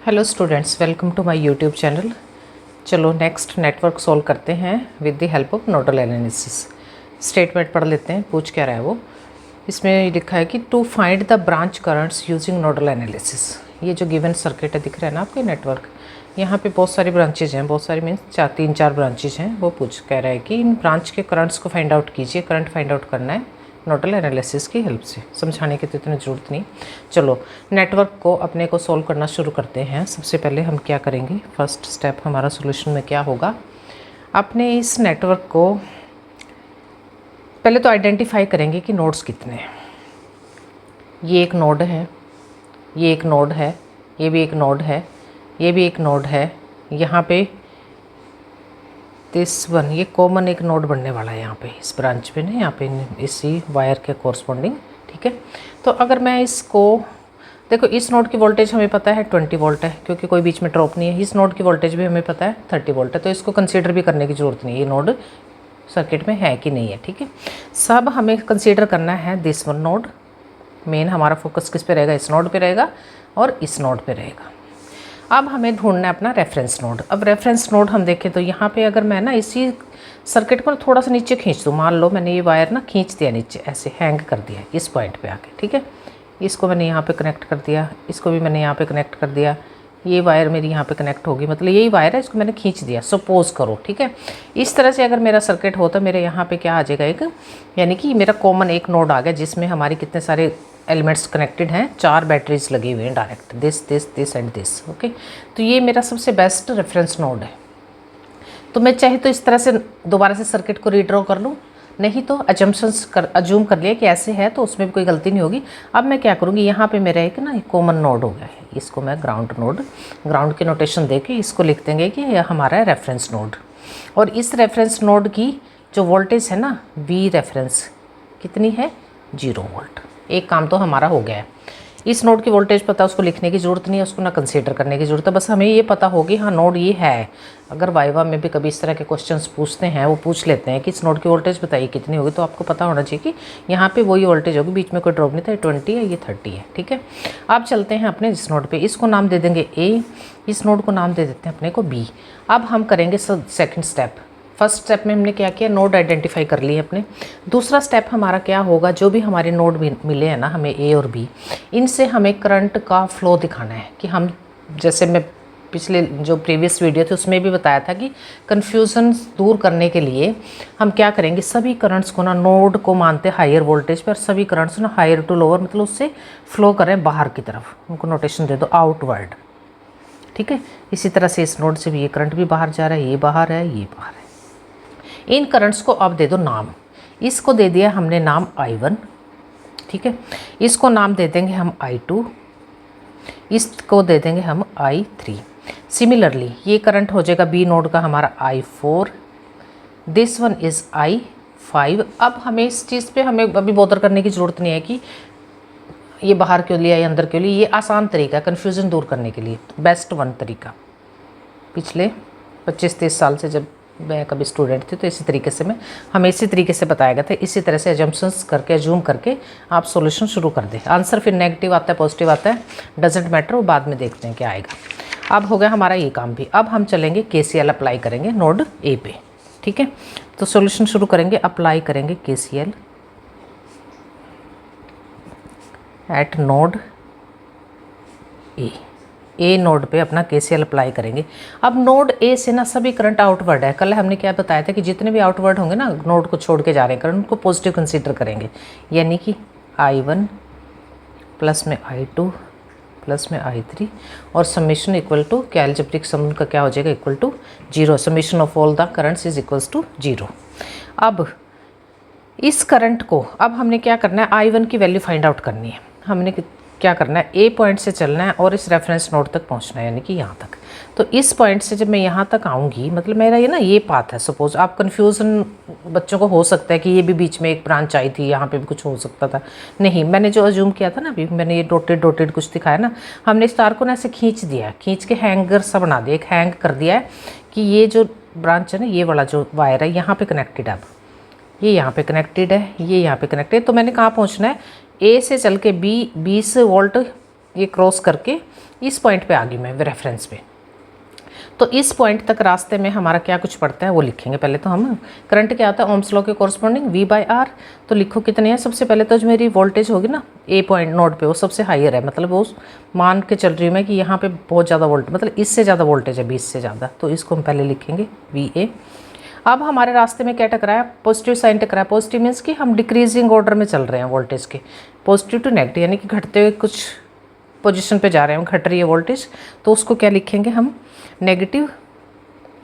Hello students, welcome to my YouTube channel. चलो next network solve करते हैं with the help of nodal analysis. Statement पढ़ लेते हैं, पूछ क्या रहा है वो। इसमें लिखा है कि to find the branch currents using nodal analysis. ये जो गिवन सर्किट है दिख रहा है ना आपके नेटवर्क, यहाँ पे बहुत सारी ब्रांचेज हैं, बहुत सारी मीन्स तीन चार ब्रांचेज हैं। वो कह रहा है कि इन ब्रांच के करंट्स को फाइंड आउट कीजिए। करंट फाइंड आउट करना है नोडल एनालिसिस की हेल्प से। समझाने की तो इतनी ज़रूरत नहीं। चलो नेटवर्क को अपने को सॉल्व करना शुरू करते हैं। सबसे पहले हम क्या करेंगे, फर्स्ट स्टेप हमारा सॉल्यूशन में क्या होगा, अपने इस नेटवर्क को पहले तो आइडेंटिफाई करेंगे कि नोड्स कितने हैं। ये एक नोड है, ये एक नोड है, ये भी एक नोड है, ये भी एक नोड है, यहाँ पे दिस वन, ये कॉमन एक नोड बनने वाला है यहाँ पे इस ब्रांच पे ना, यहाँ पे इसी वायर के कॉरस्पॉन्डिंग। ठीक है, तो अगर मैं इसको देखो, इस नोड की वोल्टेज हमें पता है 20 वोल्ट है, क्योंकि कोई बीच में ड्रॉप नहीं है। इस नोड की वोल्टेज भी हमें पता है 30 वोल्ट है, तो इसको कंसीडर भी करने की ज़रूरत नहीं है, ये नोड सर्किट में है कि नहीं है। ठीक है, सब हमें कंसीडर करना है दिस वन नोड। मेन हमारा फोकस किस पे रहेगा, इस नोड पे रहेगा और इस नोड पे रहेगा। अब हमें ढूंढना है अपना रेफरेंस नोड। अब रेफरेंस नोड हम देखें तो यहाँ पे अगर मैं ना इसी सर्किट को थोड़ा सा नीचे खींच दूँ, मान लो मैंने ये वायर ना खींच दिया नीचे, ऐसे हैंग कर दिया इस पॉइंट पे आके। ठीक है, इसको मैंने यहाँ पे कनेक्ट कर दिया, इसको भी मैंने यहाँ पे कनेक्ट कर दिया, ये वायर मेरी यहाँ पे कनेक्ट होगी, मतलब यही वायर है, इसको मैंने खींच दिया, सपोज करो। ठीक है, इस तरह से अगर मेरा सर्किट हो तो मेरे यहाँ पे क्या आ जाएगा, एक यानी कि मेरा कॉमन एक नोड आ गया जिसमें हमारी कितने सारे एलिमेंट्स कनेक्टेड हैं, 4 बैटरीज लगी हुई हैं direct, this and this. Okay, तो ये मेरा सबसे बेस्ट रेफरेंस नोड है। तो मैं चाहे तो इस तरह से दोबारा से सर्किट को रीड्रॉ कर लूँ, नहीं तो अज्यूम कर लिया कि ऐसे है तो उसमें भी कोई गलती नहीं होगी। अब मैं क्या करूँगी, यहाँ पे मेरा एक ना कॉमन नोड हो गया है, इसको मैं ग्राउंड नोड, ग्राउंड की नोटेशन दे के इसको लिख देंगे कि यह हमारा है रेफरेंस नोड। और इस रेफरेंस नोड की जो वोल्टेज है ना, वी रेफरेंस कितनी है, 0 वोल्ट। एक काम तो हमारा हो गया है। इस नोड की वोल्टेज पता है, उसको लिखने की ज़रूरत नहीं है, उसको ना कंसीडर करने की ज़रूरत है, बस हमें ये पता होगी हाँ नोड ये है। अगर वाइवा में भी कभी इस तरह के क्वेश्चंस पूछते हैं, वो पूछ लेते हैं कि इस नोड की वोल्टेज बताइए कितनी होगी, तो आपको पता होना चाहिए कि यहाँ पे वही वोल्टेज होगी, बीच में कोई ड्रॉप नहीं था, 20 है, ये 30 है। ठीक है, अब चलते हैं अपने इस नोड पर, इसको नाम दे देंगे ए, इस नोड को नाम दे देते हैं अपने को बी। अब हम करेंगे सेकेंड स्टेप। फर्स्ट स्टेप में हमने क्या किया, नोड आइडेंटिफाई कर लिए अपने। दूसरा स्टेप हमारा क्या होगा, जो भी हमारे नोड मिले हैं ना हमें ए और बी, इनसे हमें करंट का फ्लो दिखाना है। कि हम, जैसे मैं पिछले जो प्रीवियस वीडियो थी उसमें भी बताया था कि कन्फ्यूज़न दूर करने के लिए हम क्या करेंगे, सभी करंट्स को ना, नोड को मानते हायर वोल्टेज पर, सभी करंट्स ना हायर टू लोअर, मतलब उससे फ्लो करें बाहर की तरफ, उनको नोटेशन दे दो आउटवर्ड। ठीक है, इसी तरह से इस नोड से भी ये करंट भी बाहर जा रहा है, ये बाहर है, ये बाहर है। इन करंट्स को अब दे दो नाम। इसको दे दिया हमने नाम I1। ठीक है, इसको नाम दे देंगे हम I2, इसको दे देंगे हम I3। सिमिलरली ये करंट हो जाएगा बी नोड का हमारा I4, this one is I5। अब हमें इस चीज़ पे हमें अभी बॉदर करने की ज़रूरत नहीं है कि ये बाहर क्यों लिया या अंदर क्यों लिया, ये आसान तरीका है कन्फ्यूज़न दूर करने के लिए, बेस्ट वन तरीका। पिछले 25-30 साल से जब मैं कभी स्टूडेंट थी तो इसी तरीके से हमें इसी तरीके से बताया गया था, इसी तरह से एजम्पशंस करके, अज्यूम करके आप सॉल्यूशन शुरू कर दें। आंसर फिर नेगेटिव आता है, पॉजिटिव आता है, डजेंट मैटर, वो बाद में देखते हैं क्या आएगा। अब हो गया हमारा ये काम भी। अब हम चलेंगे KCL अप्लाई करेंगे नोड ए पे। ठीक है, तो सॉल्यूशन शुरू करेंगे, अप्लाई करेंगे KCL eight node A node पे अपना KCL अप्लाई करेंगे। अब नोड ए से ना सभी करंट आउटवर्ड है। कल हमने क्या बताया था कि जितने भी आउटवर्ड होंगे ना, नोड को छोड़ के जा रहे हैं करंट, उनको पॉजिटिव कंसीडर करेंगे। यानी कि I1 प्लस में I2 प्लस में I3 और समीशन इक्वल टू क्या, एल्जेब्रिक सम का क्या हो जाएगा, equal to 0। Summation of all the currents is equals to 0। अब इस करंट को अब हमने क्या करना है, I1 की वैल्यू फाइंड आउट करनी है। हमने क्या करना है, ए पॉइंट से चलना है और इस रेफरेंस नोड तक पहुंचना है, यानी कि यहाँ तक। तो इस पॉइंट से जब मैं यहाँ तक आऊँगी, मतलब मेरा ये ना ये पाथ है। सपोज आप कन्फ्यूज़न बच्चों को हो सकता है कि ये भी बीच में एक ब्रांच आई थी, यहाँ पे भी कुछ हो सकता था। नहीं, मैंने जो अज्यूम किया था ना, अभी मैंने ये डॉटेड कुछ दिखाया ना, हमने इस तार को ना ऐसे खींच दिया, खींच के हैंगर सा बना दिया, एक हैंग कर दिया है कि ये जो ब्रांच है ना, ये वाला जो वायर है यहाँ पर कनेक्टेड है, अब ये यहाँ पे कनेक्टेड है, ये यहाँ पे कनेक्टेड है। तो मैंने कहाँ पहुँचना है, ए से चल के बी 20 वोल्ट ये क्रॉस करके इस पॉइंट पे आ गई मैं रेफरेंस पे। तो इस पॉइंट तक रास्ते में हमारा क्या कुछ पड़ता है वो लिखेंगे। पहले तो हम करंट क्या आता है ओम्स लॉ के कॉरस्पॉन्डिंग V/R। तो लिखो कितने हैं। सबसे पहले तो जो मेरी वोल्टेज होगी ना ए पॉइंट नोड पे वो सबसे हाईयर है, मतलब वो मान के चल रही हूँ मैं कि यहाँ पे बहुत ज़्यादा वोल्टेज, मतलब इससे ज़्यादा वोल्टेज है 20 से ज़्यादा, तो इसको हम पहले लिखेंगे VA। अब हमारे रास्ते में क्या टकराया, पॉजिटिव साइन टकराया। पॉजिटिव मीन्स कि हम डिक्रीजिंग ऑर्डर में चल रहे हैं वोल्टेज के, पॉजिटिव टू नेगेटिव, यानी कि घटते हुए कुछ पोजीशन पे जा रहे हैं, घट रही है वोल्टेज, तो उसको क्या लिखेंगे हम नेगेटिव,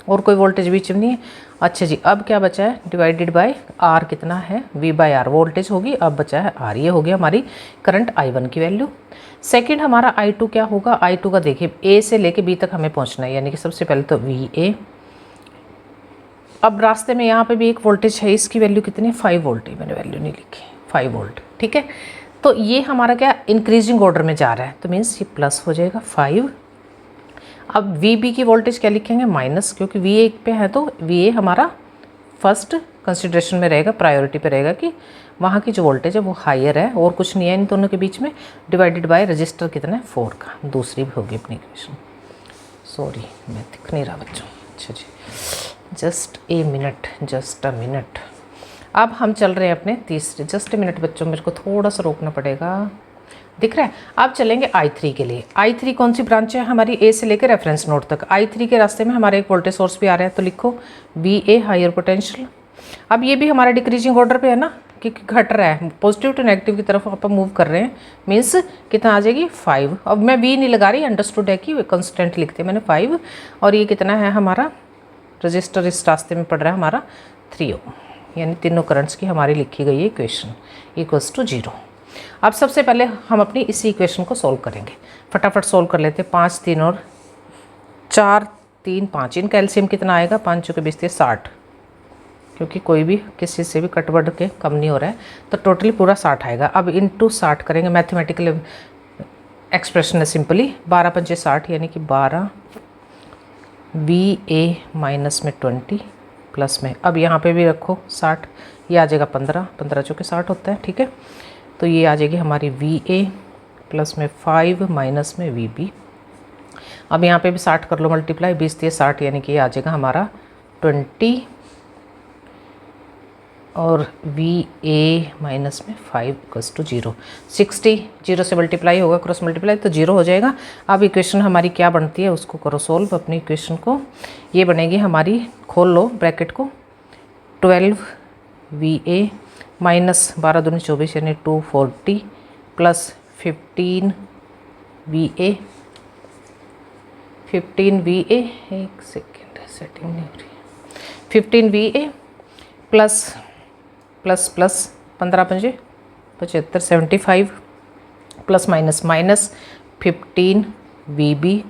और कोई वोल्टेज बीच में नहीं है। अच्छा जी, अब क्या बचा है, डिवाइडेड बाय आर कितना है, V/R वोल्टेज होगी, अब बचा है आर। ये हो गया हमारी करंट I1 की वैल्यू। सेकंड हमारा I2 क्या होगा, I2 का देखिए A से लेके B तक हमें पहुंचना है, यानी कि सबसे पहले तो VA। अब रास्ते में यहाँ पे भी एक वोल्टेज है, इसकी वैल्यू कितनी, 5 वोल्ट, मैंने वैल्यू नहीं लिखी, 5 वोल्ट, ठीक है। तो ये हमारा क्या इंक्रीजिंग ऑर्डर में जा रहा है, तो मीन्स ये प्लस हो जाएगा 5। अब VB की वोल्टेज क्या लिखेंगे, माइनस, क्योंकि VA पे है तो VA हमारा फर्स्ट कंसिडरेशन में रहेगा, प्रायोरिटी पे रहेगा कि वहाँ की जो वोल्टेज है वो हायर है, और कुछ नहीं है इन दोनों के बीच में, डिवाइडेड बाय रजिस्टर कितना है 4 का, दूसरी भी होगी अपनी इक्वेशन। सॉरी मैं दिख नहीं रहा बच्चों, अच्छा जी, जस्ट ए मिनट। अब हम चल रहे हैं अपने तीसरे, जस्ट ए मिनट बच्चों, मेरे को थोड़ा सा रोकना पड़ेगा, दिख रहा है। अब चलेंगे I3 के लिए। I3 कौन सी ब्रांच है हमारी, A से लेकर रेफरेंस नोड तक। I3 के रास्ते में हमारे एक वोल्टेज सोर्स भी आ रहा है, तो लिखो VA हायर पोटेंशियल। अब ये भी हमारा डिक्रीजिंग ऑर्डर पे है ना, क्योंकि घट रहा है, पॉजिटिव टू नेगेटिव की तरफ अपन मूव कर रहे हैं, मीन्स कितना आ जाएगी 5। अब मैं V नहीं लगा रही, अंडरस्टूड है कि कंस्टेंट लिखते हैं मैंने 5, और ये कितना है हमारा रजिस्टर इस रास्ते में पड़ रहा है हमारा 3 ओम, यानी तीनों करंट्स की हमारी लिखी गई है इक्वेशन इक्वल्स टू 0। अब सबसे पहले हम अपनी इसी इक्वेशन को सॉल्व करेंगे, फटाफट सॉल्व कर लेते हैं। 5 3 और 4 3 5, इनका एलसीएम कितना आएगा, 5 चौके 20 60, क्योंकि कोई भी किसी से भी कट बढ़ के कम नहीं हो रहा है, तो टोटली पूरा 60 आएगा। अब इंटू 60 करेंगे, मैथमेटिकल एक्सप्रेशन है सिंपली, 12 पंचे 60, यानी कि 12 VA माइनस में 20 प्लस में, अब यहाँ पे भी रखो 60, ये आ जाएगा 15 15 चौके 60 होता है, ठीक है। तो ये आ जाएगी हमारी VA प्लस में 5 माइनस में VB। अब यहाँ पे भी 60 कर लो मल्टीप्लाई, 20 दिए 60, यानी कि ये आ जाएगा हमारा 20, और VA माइनस में 5 इक्वल्स टू 0। 60 0 से मल्टीप्लाई होगा, क्रॉस मल्टीप्लाई, तो 0 हो जाएगा। अब इक्वेशन हमारी क्या बनती है उसको करो सॉल्व अपनी इक्वेशन को। ये बनेगी हमारी, खोल लो ब्रैकेट को, 12 VA माइनस 12 दूनी 24, यानी 240 प्लस 15 VA, एक सेकेंड सेटिंग नहीं हो रही, 15 VA प्लस 15 पंजे 75 75 प्लस माइनस 15 VB,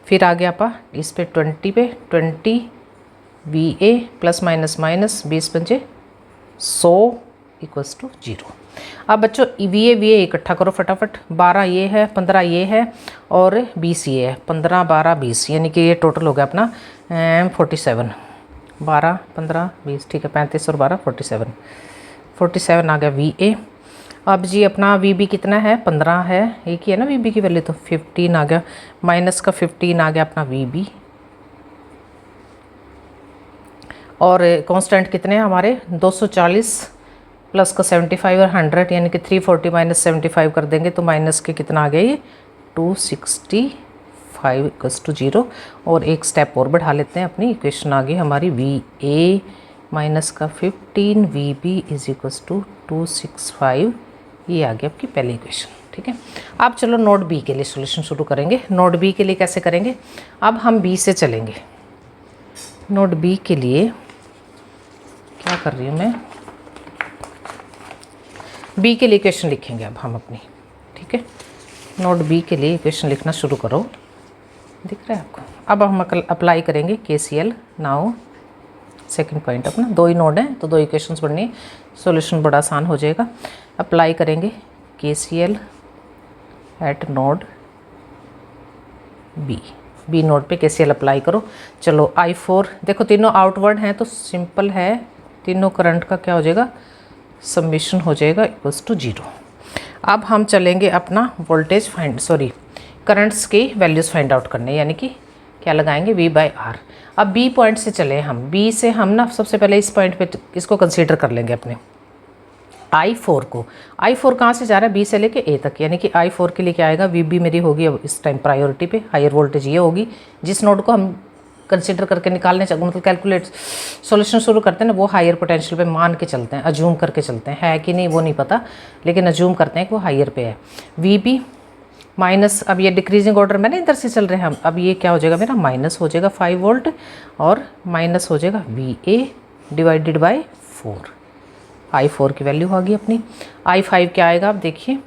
फिर आ गया आपा इस पे 20 पे 20 VA प्लस माइनस 20 पंजे 100 इक्वल्स टू 0। अब बच्चों VA इकट्ठा करो फटाफट, 12 ये है, 15 ये है, और 20 ये है, 15 12 20, यानी कि ये टोटल हो गया अपना 47, 12 15 20, ठीक है, 35 और 12 47 आ गया VA। अब जी अपना VB कितना है, 15 है, एक ही है ना VB की वैल्यू, तो 15 आ गया, माइनस का 15 आ गया अपना VB, और कांस्टेंट कितने हैं हमारे 240 प्लस का 75 और 100, यानी कि 340 माइनस 75 कर देंगे तो माइनस के कितना आ गया ये 265 इक्वल्स टू 0। और एक स्टेप और बढ़ा लेते हैं, अपनी इक्वेशन आ गई हमारी VA माइनस का 15 VB इज इक्वल्स टू 265, ये आ गया आपकी पहली इक्वेशन, ठीक है। अब चलो नोड B के लिए सॉल्यूशन शुरू करेंगे। नोड B के लिए कैसे करेंगे, अब हम B से चलेंगे। नोड B के लिए क्या कर रही हूँ मैं, B के लिए इक्वेशन लिखेंगे अब हम अपनी, ठीक है। नोड B के लिए इक्वेशन लिखना शुरू करो, दिख रहा है आपको। अब हम अप्लाई करेंगे KCL। नाउ सेकंड पॉइंट, अपना 2 ही नोड हैं तो 2 इक्वेशंस बननी है, सॉल्यूशन बड़ा आसान हो जाएगा। अप्लाई करेंगे KCL eight node B node पे KCL अप्लाई करो। चलो I4, देखो तीनों आउटवर्ड हैं तो सिंपल है, तीनों करंट का क्या हो जाएगा, समेशन हो जाएगा इक्वल्स टू 0। अब हम चलेंगे अपना वोल्टेज करंट्स की वैल्यूज़ फाइंड आउट करने, यानी कि क्या लगाएंगे V/R। अब बी पॉइंट से चले हम, बी से हम ना सबसे पहले इस पॉइंट पे इसको कंसीडर कर लेंगे अपने I4 को। I4 कहाँ से जा रहा है, बी से लेके ए तक, यानी कि I4 के लिए क्या आएगा, VB मेरी होगी अब इस टाइम प्रायोरिटी पे, हायर वोल्टेज ये होगी। जिस नोड को हम कंसीडर करके निकालने मतलब कैलकुलेट सॉल्यूशन शुरू करते हैं ना, वो हायर पोटेंशियल पे मान के चलते हैं, अज्यूम करके चलते हैं, है कि नहीं वो नहीं पता, लेकिन अज्यूम करते हैं कि वो हायर पे है। VB माइनस, अब ये डिक्रीजिंग ऑर्डर में ना इधर से चल रहे हैं हम, अब ये क्या हो जाएगा मेरा, माइनस हो जाएगा 5 वोल्ट और माइनस हो जाएगा VA डिवाइडेड बाई 4। I4 की वैल्यू होगी अपनी। I5 क्या आएगा, आप देखिए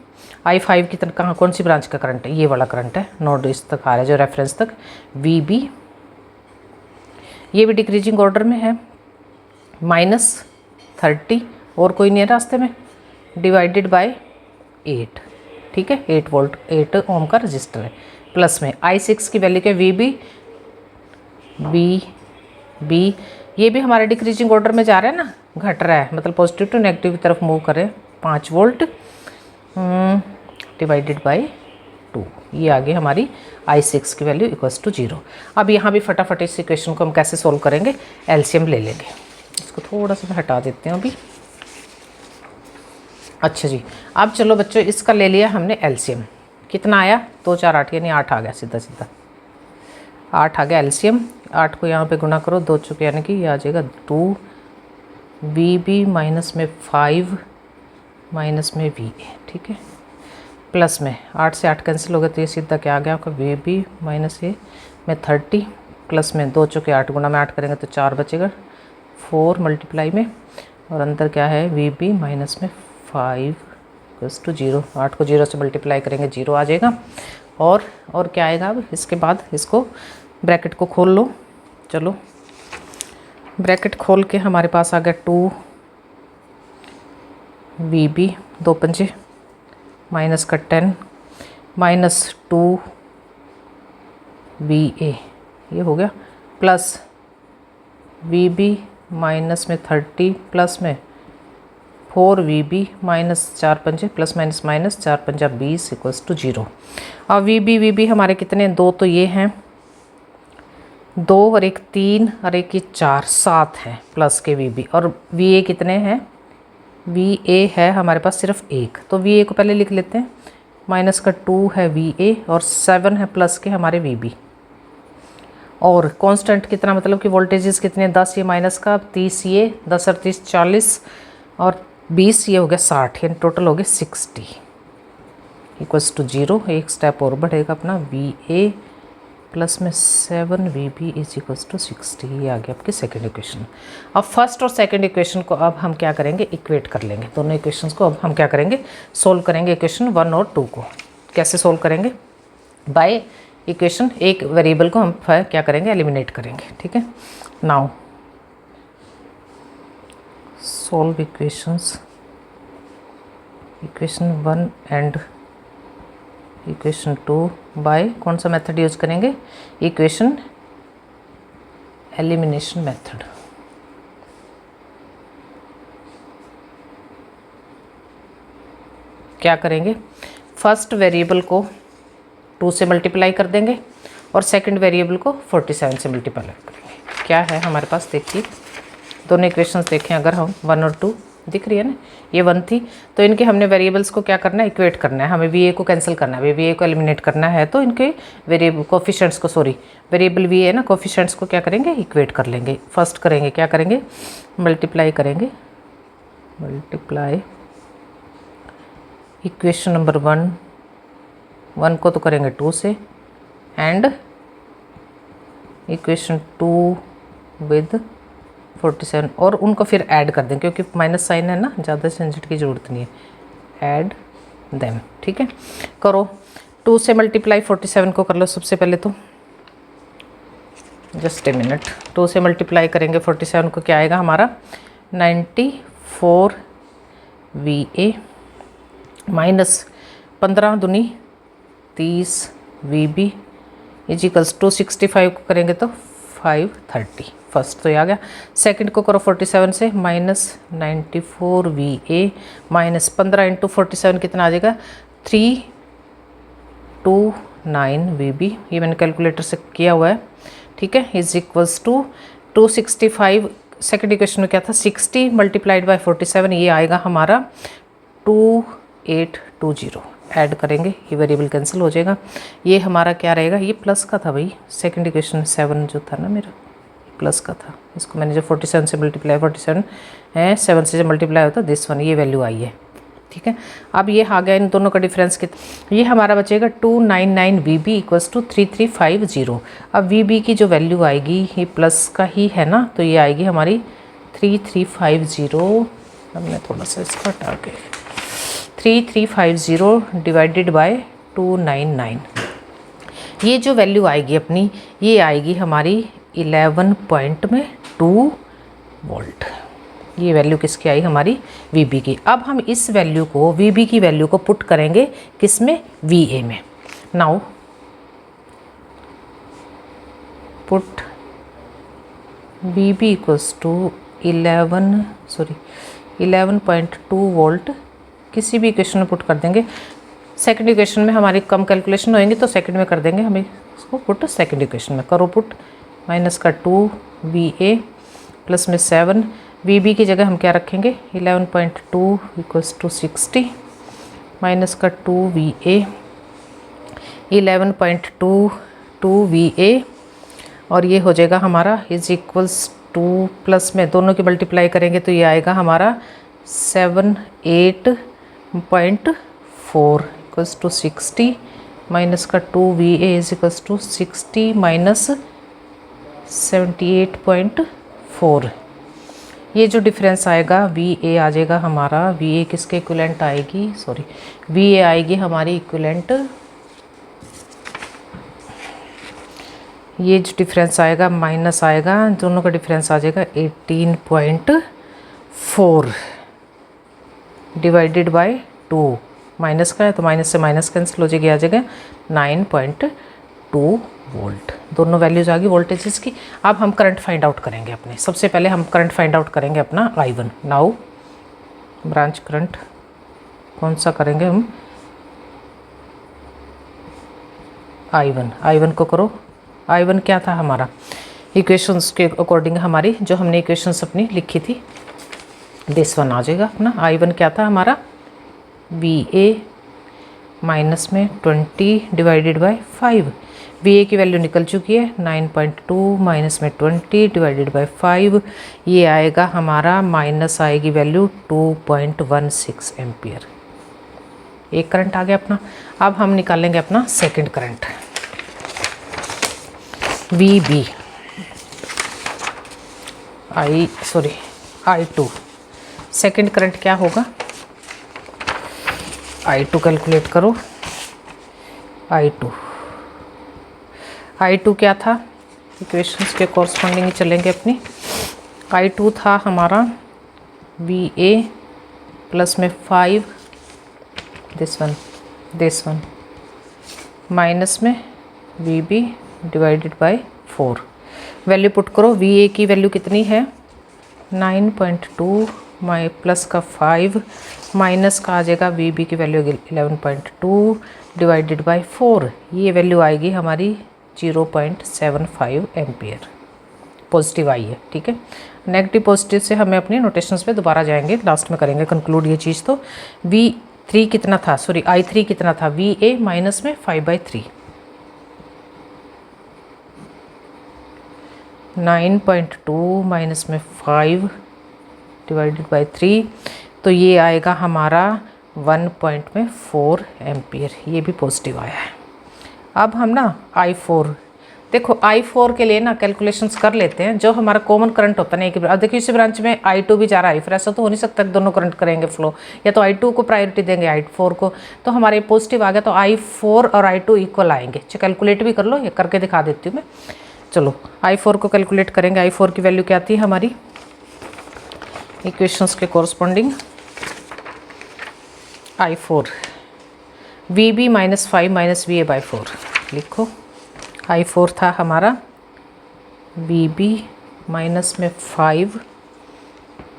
I5 की तरह कहाँ, कौन सी ब्रांच का करंट है, ये वाला करंट है, नोड इस तक आ रहा है जो रेफरेंस तक। VB ये भी डिक्रीजिंग ऑर्डर में है, -30 और कोई नहीं है रास्ते में, डिवाइडेड बाय 8, ठीक है, 8 वोल्ट 8 ओम का रजिस्टर है। प्लस में I6 की वैल्यू क्या, VB B ये भी हमारे डिक्रीजिंग ऑर्डर में जा रहा है ना, घट रहा है, मतलब पॉजिटिव टू नेगेटिव की तरफ मूव करें, 5 वोल्ट डिवाइडेड बाय 2, ये आ गई हमारी I6 की वैल्यू इक्वल्स टू 0। अब यहाँ भी फटाफट इस इक्वेशन को हम कैसे सोल्व करेंगे, एलसीएम ले लेंगे। इसको थोड़ा सा हटा देते हैं अभी। अच्छा जी, अब चलो बच्चों इसका ले लिया हमने एलसीएम, कितना आया, 2 4 8 यानी 8 आ गया, सीधा सीधा 8 आ गया एलसीएम। 8 को यहाँ पे गुना करो, 2 चुके यानी कि ये आ जाएगा 2 VB माइनस में 5 माइनस में VA, ठीक है, प्लस में 8 से 8 कैंसिल हो गया तो ये सीधा क्या आ गया आपका, VB माइनस ए में 30 प्लस में 2 चुके 8 गुना में 8 करेंगे तो 4 बचेगा, 4 मल्टीप्लाई में और अंदर क्या है VB माइनस में 5 इक्वल्स टू 0। 8 को 0 से मल्टीप्लाई करेंगे 0 आ जाएगा। और क्या आएगा, अब इसके बाद इसको ब्रैकेट को खोल लो, चलो ब्रैकेट खोल के हमारे पास आ गया 2 VB 2 पंजे माइनस का 10 माइनस 2 VA ये हो गया, प्लस VB माइनस में 30 प्लस में 4 VB माइनस 4 पंजे प्लस माइनस माइनस 4 पंजा 20 इक्वल्स टू 0। अब VB हमारे कितने, 2 तो ये हैं, 2 और 1 3 और 1 4 7 है प्लस के VB, और VA कितने हैं, VA है हमारे पास सिर्फ 1, तो VA को पहले लिख लेते हैं, माइनस का 2 है VA और 7 है प्लस के हमारे VB। और कांस्टेंट कितना, मतलब कि वोल्टेजेस कितने, 10 ये माइनस का, 30 ये, 10 और 30 40 और 20 ये हो गया 60, यानी टोटल हो गया 60 इक्वल्स टू 0। एक स्टेप और बढ़ेगा अपना, VA प्लस में 7 VB इज इक्वल्स टू 60, ये आ गया आपकी सेकेंड इक्वेशन। अब फर्स्ट और सेकेंड इक्वेशन को अब हम क्या करेंगे, इक्वेट कर लेंगे, दोनों इक्वेशंस को अब हम क्या करेंगे, सोल्व करेंगे इक्वेशन 1 और 2 को। कैसे सोल्व करेंगे, बाय इक्वेशन, एक वेरिएबल को हम क्या करेंगे, एलिमिनेट करेंगे, ठीक है। Now solve equations, equation 1 and equation 2 by कौन सा मेथड यूज करेंगे, इक्वेशन एलिमिनेशन मेथड। क्या करेंगे, फर्स्ट वेरिएबल को 2 से मल्टीप्लाई कर देंगे और सेकंड वेरिएबल को 47 से मल्टीप्लाई करेंगे। क्या है हमारे पास, देखिए दोनों इक्वेशंस देखें, अगर हम 1 और 2 दिख रही है ना, ये 1 थी, तो इनके हमने वेरिएबल्स को क्या करना है, इक्वेट करना है, हमें VA को कैंसिल करना है, VA को एलिमिनेट करना है, तो इनके वेरिएबल कोफिशिएंट्स को, सॉरी वेरिएबल VA है ना, कोफिशिएंट्स को क्या करेंगे, इक्वेट कर लेंगे। फर्स्ट करेंगे, क्या करेंगे, मल्टीप्लाई करेंगे, मल्टीप्लाई इक्वेशन नंबर 1 को तो करेंगे 2 से, एंड इक्वेशन 2 विद 47, और उनको फिर ऐड कर दें, क्योंकि माइनस साइन है ना, ज़्यादा झंझट की ज़रूरत नहीं है, ऐड देम, ठीक है। करो 2 से मल्टीप्लाई 47 को कर लो सबसे पहले, तो जस्ट ए मिनट, 2 से मल्टीप्लाई करेंगे 47 को, क्या आएगा हमारा 94 VA माइनस 15 दूनी 30 VB इजिकल्स 265 को करेंगे तो 530। फर्स्ट तो ये आ गया, सेकंड को करो 47 से, माइनस 94 VA माइनस 15 इंटू 47 कितना आ जाएगा, 32 9 VB, ये मैंने कैलकुलेटर से किया हुआ है, ठीक है, is equals to 265, second equation में क्या था 60 मल्टीप्लाइड बाई 47, ये आएगा हमारा 2820। ऐड करेंगे, ये वेरिएबल कैंसिल हो जाएगा, ये हमारा क्या रहेगा, ये प्लस का था भाई, सेकेंड इक्वेशन 7 जो था ना मेरा प्लस का था, इसको मैंने जो 47 से मल्टीप्लाई 47 है 7 से जो मल्टीप्लाई होता दिस वन, ये वैल्यू आई है, ठीक है। अब ये आ गया इन दोनों का डिफरेंस कितना, ये हमारा बचेगा 299 VB इक्वल्स टू 3350। अब VB की जो वैल्यू आएगी ये प्लस का ही है ना, तो ये आएगी हमारी 3350, हमने थोड़ा सा इसको हटा के 3350 डिवाइडेड बाय 299, ये जो वैल्यू आएगी अपनी, ये आएगी हमारी 11.2 वोल्ट। ये वैल्यू किसकी आई हमारी VB की। अब हम इस वैल्यू को VB की वैल्यू को पुट करेंगे किस में, VA में। Now put VB equals to 11.2 volt, किसी भी इक्वेशन में पुट कर देंगे। सेकंड इक्वेशन में हमारी कम कैलकुलेशन होएंगी तो सेकंड में कर देंगे, हमें इसको पुट सेकंड इक्वेशन में करो पुट, माइनस का 2 VA प्लस में 7 VB की जगह हम क्या रखेंगे 11.2 इक्वल्स टू 60 माइनस का 2 VA 11.2 VA और ये हो जाएगा हमारा इज इक्वल्स टू प्लस में दोनों की मल्टीप्लाई करेंगे तो ये आएगा हमारा 78.4 इक्वल्स टू 60 माइनस का 2 VA is equals to 60 minus 78.4। ये जो डिफरेंस आएगा VA आ जाएगा हमारा, VA किसके इक्विवेलेंट आएगी, सॉरी VA आएगी हमारी इक्विवेलेंट, ये जो डिफरेंस आएगा माइनस आएगा, दोनों का डिफरेंस आ जाएगा 18.4 डिवाइडेड बाय 2, माइनस का है तो माइनस से माइनस कैंसिल हो जाएगी, आ जाएगा 9.2 वोल्ट। दोनों वैल्यूज आ गई वोल्टेजेस की। अब हम करंट फाइंड आउट करेंगे अपने, सबसे पहले हम करंट फाइंड आउट करेंगे अपना I1। नाउ ब्रांच करंट कौन सा करेंगे हम, I1 को करो। I1 क्या था हमारा, इक्वेशंस के अकॉर्डिंग हमारी जो हमने इक्वेशंस अपनी लिखी थी दिस वन आ जाएगा अपना। I1 क्या था हमारा VA माइनस में 20 डिवाइडेड बाय 5, VA की वैल्यू निकल चुकी है 9.2 माइनस में 20 डिवाइडेड बाय 5, ये आएगा हमारा माइनस आएगी वैल्यू 2.16 एम्पियर। एक करंट आ गया अपना। अब हम निकालेंगे अपना second current VB I2। Second current क्या होगा, I2 कैलकुलेट करो। I2 क्या था, इक्वेशंस के कॉरस्पॉन्डिंग चलेंगे अपनी। I2 था हमारा VA प्लस में 5 दिस वन माइनस में VB divided by 4। Value put करो, VA की वैल्यू कितनी है 9.2 प्लस का 5 माइनस का आ जाएगा VB की वैल्यू 11.2 डिवाइडेड बाय 4, ये वैल्यू आएगी हमारी 0.75 एम्पियर। पॉजिटिव आई है, ठीक है। नेगेटिव पॉजिटिव से हमें अपने नोटेशंस पे दोबारा जाएंगे, लास्ट में करेंगे कंक्लूड ये चीज़। तो V3 कितना था, सॉरी I3 कितना था, VA माइनस में 5/3 9.2 माइनस में 5 डिवाइडेड बाय 3, तो ये आएगा हमारा 1.4 एम्पियर, ये भी पॉजिटिव आया है। अब हम ना I4 देखो, I4 के लिए ना कैलकुलेशंस कर लेते हैं, जो हमारा कॉमन करंट होता है ना एक। अब देखिए इसी ब्रांच में I2 भी जा रहा है, फिर ऐसा तो हो नहीं सकता दोनों करंट करेंगे फ्लो, या तो I2 को प्रायोरिटी देंगे I4 को, तो हमारे पॉजिटिव आ गया, तो I4 और I2 इक्वल आएंगे। कैलकुलेट भी कर लो, ये करके दिखा देती हूँ मैं। चलो I4 को कैलकुलेट करेंगे। I4 की वैल्यू क्या थी हमारी इक्वेशंस के corresponding, I4 VB minus 5 minus VA by 4 लिखो। I4 था हमारा VB माइनस में 5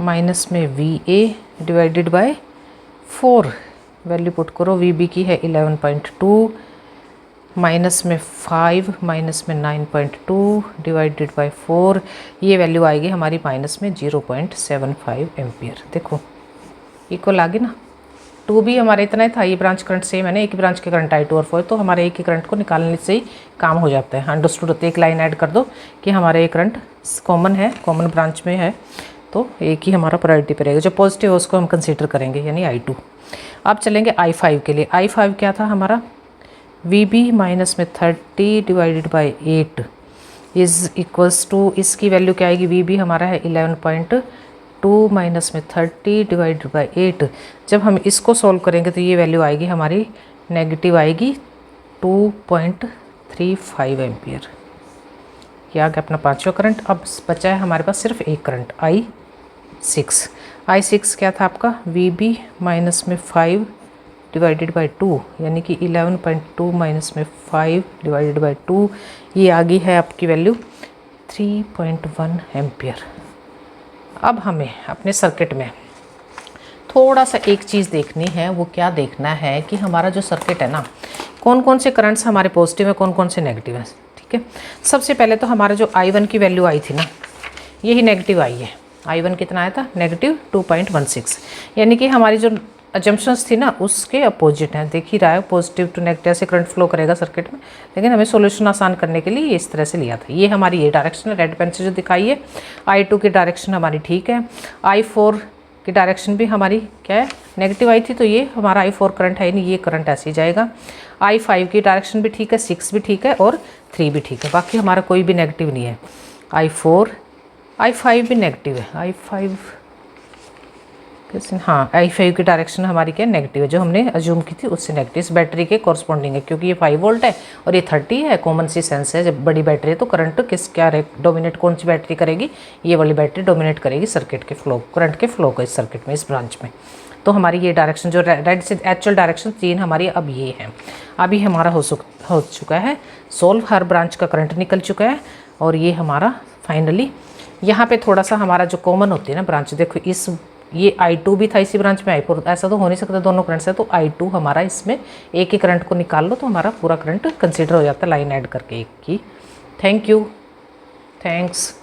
माइनस में VA divided by 4, value put करो। VB की है 11.2 माइनस में 5 माइनस में 9.2 डिवाइडेड बाय 4, ये वैल्यू आएगी हमारी माइनस में 0.75 एम्पियर। देखो इक्वल आ गई ना। 2 भी हमारे इतना ही था, ये ब्रांच करंट सेम है ना, एक ही ब्रांच के करंट I2 और 4, तो हमारे एक ही करंट को निकालने से ही काम हो जाता है। अंडरस्टूड होते, एक लाइन ऐड कर दो कि हमारा ये करंट कॉमन है, कॉमन ब्रांच में है, तो एक ही हमारा प्रायोरिटी पे रहेगा। जो पॉजिटिव है उसको हम कंसीडर करेंगे, यानी I2। अब चलेंगे I5 के लिए। I5 क्या था हमारा, VB माइनस में 30 divided by 8 is equals to, इसकी वैल्यू क्या आएगी, VB हमारा है 11.2 माइनस में 30 डिवाइडेड बाई 8। जब हम इसको सॉल्व करेंगे तो ये वैल्यू आएगी हमारी नेगेटिव आएगी 2.35 एम्पियर। ये आ गया अपना पांचवा करंट। अब बचा है हमारे पास सिर्फ एक करंट I6। I6 क्या था आपका, VB माइनस में 5 डिवाइडेड बाई 2, यानी कि 11.2 माइनस में 5 डिवाइडेड बाई 2, ये आ गई है आपकी वैल्यू 3.1 एम्पियर। अब हमें अपने सर्किट में थोड़ा सा एक चीज़ देखनी है, वो क्या देखना है कि हमारा जो सर्किट है ना, कौन कौन से करंट्स हमारे पॉजिटिव है, कौन कौन से नेगेटिव है। ठीक है, सबसे पहले तो हमारा जो I1 की वैल्यू आई थी ना, यही नेगेटिव आई है। I1 कितना आया था, नेगेटिव 2.16, यानी कि हमारी जो अजम्पशंस थी ना उसके अपोजिट है। देख ही रहा है, पॉजिटिव टू नेगेटिव ऐसे करंट फ्लो करेगा सर्किट में, लेकिन हमें सॉल्यूशन आसान करने के लिए इस तरह से लिया था। ये हमारी ये डायरेक्शन है, रेड पेन से जो दिखाई है। I2 की डायरेक्शन हमारी ठीक है, I4 की डायरेक्शन भी हमारी क्या है, नेगेटिव आई थी, तो ये हमारा I4 करंट है नहीं, ये करंट ऐसे ही जाएगा। I5 की डायरेक्शन भी ठीक है, 6 भी ठीक है और 3 भी ठीक है, बाकी हमारा कोई भी नेगेटिव नहीं है। I4 I5 भी नेगेटिव है, I5 हाँ, I5 की डायरेक्शन हमारी क्या नेगेटिव है, जो हमने अज्यूम की थी उससे नेगेटिव, इस बैटरी के कॉरस्पॉन्डिंग है, क्योंकि ये 5 वोल्ट है और ये 30 है। कॉमन सी सेंस है, जब बड़ी बैटरी है तो करंट किस क्या डोमिनेट कौन सी बैटरी करेगी, ये वाली बैटरी डोमिनेट करेगी सर्किट के फ्लो, करंट के फ्लो को इस सर्किट में, इस ब्रांच में। तो हमारी ये डायरेक्शन जो रेड से एक्चुअल डायरेक्शन 3 हमारी अब ये है। अभी हमारा हो चुका है सोल्व, हर ब्रांच का करंट निकल चुका है और ये हमारा फाइनली यहाँ पे थोड़ा सा हमारा जो कॉमन होती है ना ब्रांच, देखो इस ये I2 भी था इसी ब्रांच में, I4, ऐसा तो हो नहीं सकता दोनों करंट्स है, तो I2 हमारा इसमें एक ही करंट को निकाल लो तो हमारा पूरा करंट कंसीडर हो जाता है लाइन ऐड करके एक की। Thank you, thanks.